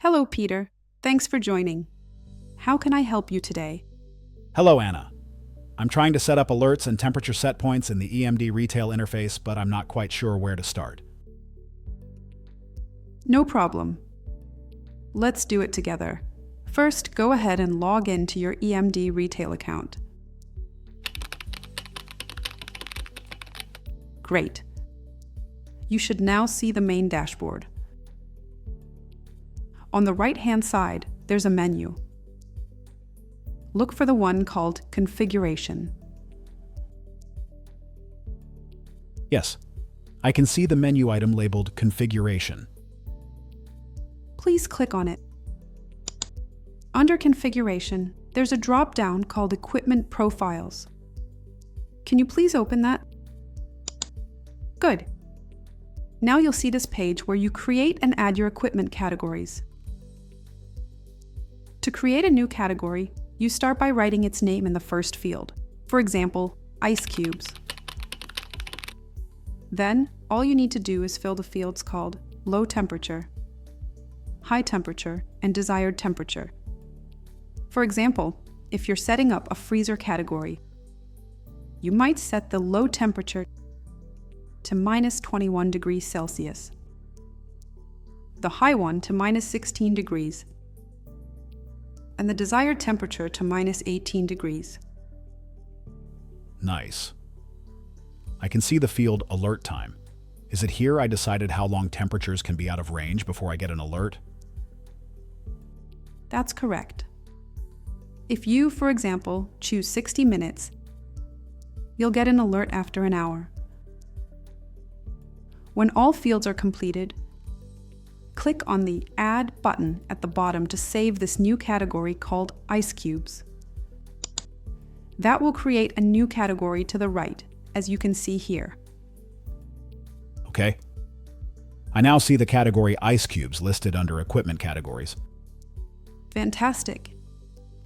Hello, Peter. Thanks for joining. How can I help you today? Hello, Anna. I'm trying to set up alerts and temperature set points in the EMD Retail interface, but I'm not quite sure where to start. No problem. Let's do it together. First, go ahead and log in to your EMD Retail account. Great. You should now see the main dashboard. On the right-hand side, there's a menu. Look for the one called Configuration. Yes, I can see the menu item labeled Configuration. Please click on it. Under Configuration, there's a drop-down called Equipment Profiles. Can you please open that? Good. Now you'll see this page where you create and add your equipment categories. To create a new category, you start by writing its name in the first field. For example, ice cubes. Then, all you need to do is fill the fields called low temperature, high temperature, and desired temperature. For example, if you're setting up a freezer category, you might set the low temperature to minus 21 degrees Celsius, the high one to minus 16 degrees, and the desired temperature to minus 18 degrees. Nice. I can see the field Alert Time. Is it here I decided how long temperatures can be out of range before I get an alert? That's correct. If you, for example, choose 60 minutes, you'll get an alert after an hour. When all fields are completed, click on the Add button at the bottom to save this new category called Ice Cubes. That will create a new category to the right, as you can see here. Okay. I now see the category Ice Cubes listed under Equipment categories. Fantastic.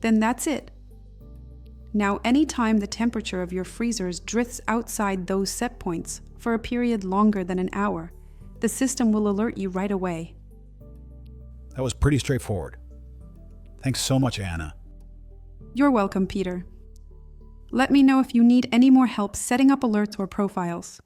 Then that's it. Now, anytime the temperature of your freezers drifts outside those set points for a period longer than an hour, the system will alert you right away. That was pretty straightforward. Thanks so much, Anna. You're welcome, Peter. Let me know if you need any more help setting up alerts or profiles.